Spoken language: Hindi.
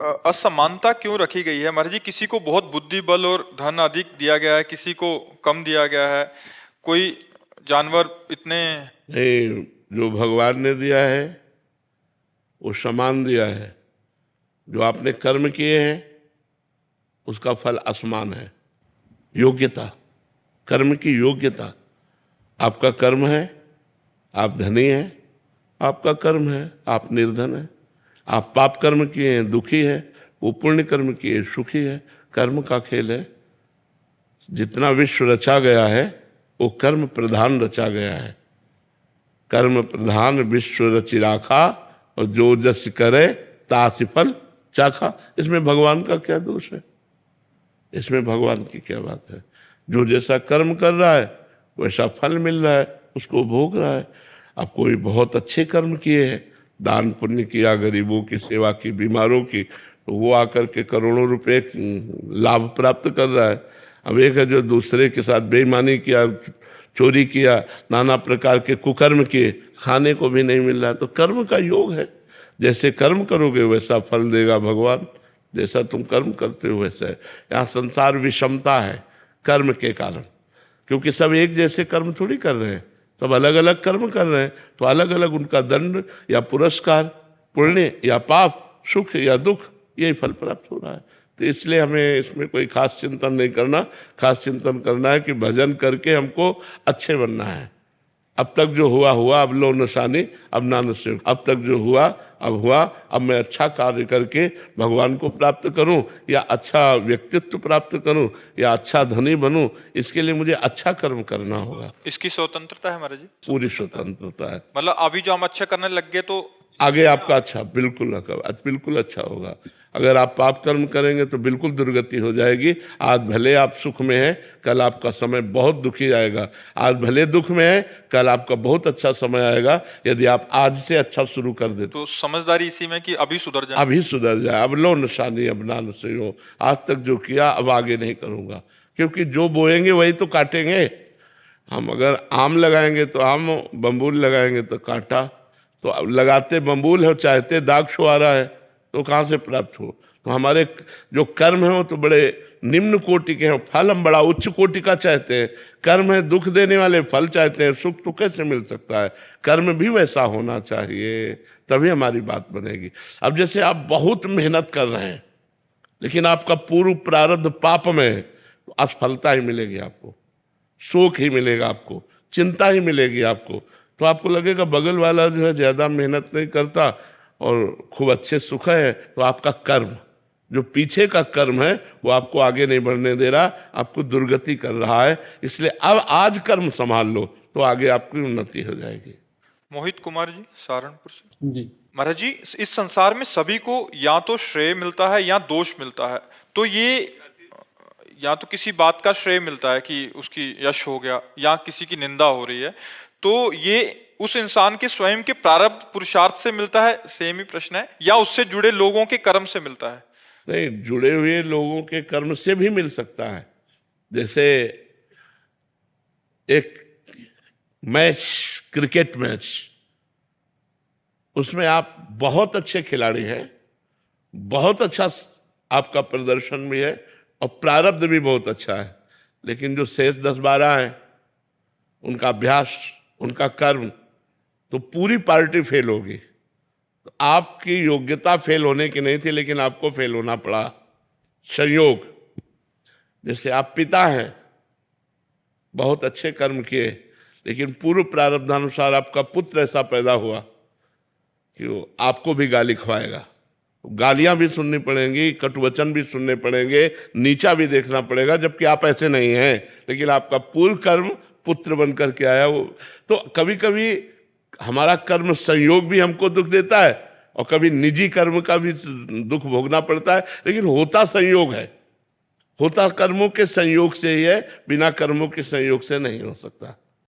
असमानता क्यों रखी गई है महाराज जी? किसी को बहुत बुद्धि बल और धन अधिक दिया गया है, किसी को कम दिया गया है। कोई जानवर इतने नहीं, जो भगवान ने दिया है वो समान दिया है। जो आपने कर्म किए हैं उसका फल असमान है। योग्यता, कर्म की योग्यता। आपका कर्म है, आप धनी हैं, आपका कर्म है, आप निर्धन हैं। आप पाप कर्म किए हैं, दुखी है, वो पुण्य कर्म किए सुखी है। कर्म का खेल है। जितना विश्व रचा गया है वो कर्म प्रधान रचा गया है। कर्म प्रधान विश्व रचि राखा, और जो जस करे तासि फल चाखा। इसमें भगवान का क्या दोष है? इसमें भगवान की क्या बात है? जो जैसा कर्म कर रहा है वैसा फल मिल रहा है, उसको भोग रहा है। अब कोई बहुत अच्छे कर्म किए हैं, दान पुण्य किया, गरीबों की सेवा की, बीमारों की, तो वो आकर के करोड़ों रुपए लाभ प्राप्त कर रहा है। अब एक है जो दूसरे के साथ बेईमानी किया, चोरी किया, नाना प्रकार के कुकर्म किए, खाने को भी नहीं मिल रहा है। तो कर्म का योग है। जैसे कर्म करोगे वैसा फल देगा भगवान। जैसा तुम कर्म करते हो वैसा है। यहाँ संसार विषमता है कर्म के कारण, क्योंकि सब एक जैसे कर्म थोड़ी कर रहे हैं, सब अलग अलग कर्म कर रहे हैं। तो अलग अलग उनका दंड या पुरस्कार, पुण्य या पाप, सुख या दुख, यही फल प्राप्त हो रहा है। तो इसलिए हमें इसमें कोई खास चिंतन नहीं करना। खास चिंतन करना है कि भजन करके हमको अच्छे बनना है। अब तक जो हुआ हुआ, अब लो निशानी अब ना नशे। अब तक जो हुआ अब हुआ, अब मैं अच्छा कार्य करके भगवान को प्राप्त करूं, या अच्छा व्यक्तित्व प्राप्त करूं, या अच्छा धनी बनूं। इसके लिए मुझे अच्छा कर्म करना होगा। इसकी स्वतंत्रता है महाराज जी? पूरी स्वतंत्रता है। मतलब अभी जो हम अच्छा करने लग गए तो आगे आपका अच्छा, बिल्कुल अच्छा होगा। अगर आप पाप कर्म करेंगे तो बिल्कुल दुर्गति हो जाएगी। आज भले आप सुख में हैं, कल आपका समय बहुत दुखी आएगा। आज भले दुख में है, कल आपका बहुत अच्छा समय आएगा, यदि आप आज से अच्छा शुरू कर दे। तो समझदारी इसी में कि अभी सुधर जाए। अभी सुधर जाए। अब लो निशानी अब ना नशे हो। आज तक जो किया अब आगे नहीं करूँगा, क्योंकि जो बोएंगे वही तो काटेंगे। हम अगर आम लगाएंगे तो आम, बम्बूल लगाएंगे तो कांटा। तो अब लगाते बम्बूल है, चाहते दाग छुआरा है, तो कहाँ से प्राप्त हो? तो हमारे जो कर्म है वो तो बड़े निम्न कोटि के हैं, फल हम बड़ा उच्च कोटि का चाहते हैं। कर्म है दुख देने वाले, फल चाहते हैं, सुख तो कैसे मिल सकता है? कर्म भी वैसा होना चाहिए, तभी हमारी बात बनेगी। अब जैसे आप बहुत मेहनत कर रहे हैं, लेकिन आपका पूर्व प्रारब्ध पाप में है, तो असफलता ही मिलेगी आपको, शोक ही मिलेगा आपको, चिंता ही मिलेगी आपको। तो आपको लगेगा बगल वाला जो है ज़्यादा मेहनत नहीं करता और खूब अच्छे सुख है। तो आपका कर्म, जो पीछे का कर्म है, वो आपको आगे नहीं बढ़ने दे रहा, आपको दुर्गति कर रहा है। इसलिए अब आज कर्म संभाल लो तो आगे आपकी उन्नति हो जाएगी। मोहित कुमार जी, सहारनपुर से। जी। महाराज जी, इस संसार में सभी को या तो श्रेय मिलता है या दोष मिलता है। तो ये या तो किसी बात का श्रेय मिलता है कि उसकी यश हो गया, या किसी की निंदा हो रही है, तो ये उस इंसान के स्वयं के प्रारब्ध पुरुषार्थ से मिलता है, सेम ही प्रश्न है, या उससे जुड़े लोगों के कर्म से मिलता है? नहीं, जुड़े हुए लोगों के कर्म से भी मिल सकता है। जैसे एक मैच, क्रिकेट मैच, उसमें आप बहुत अच्छे खिलाड़ी हैं, बहुत अच्छा आपका प्रदर्शन भी है और प्रारब्ध भी बहुत अच्छा है, लेकिन जो शेष 10-12 हैं, उनका अभ्यास, उनका कर्म, तो पूरी पार्टी फेल होगी। तो आपकी योग्यता फेल होने की नहीं थी, लेकिन आपको फेल होना पड़ा, संयोग। जैसे आप पिता हैं, बहुत अच्छे कर्म किए, लेकिन पूर्व प्रारब्धानुसार आपका पुत्र ऐसा पैदा हुआ कि वो आपको भी गाली खवाएगा। गालियां भी सुननी पड़ेंगी, कटुवचन भी सुनने पड़ेंगे, नीचा भी देखना पड़ेगा, जबकि आप ऐसे नहीं हैं, लेकिन आपका पूर्व कर्म पुत्र बन करके आया वो। तो कभी कभी हमारा कर्म संयोग भी हमको दुख देता है, और कभी निजी कर्म का भी दुख भोगना पड़ता है, लेकिन होता संयोग है। होता कर्मों के संयोग से ही है, बिना कर्मों के संयोग से नहीं हो सकता।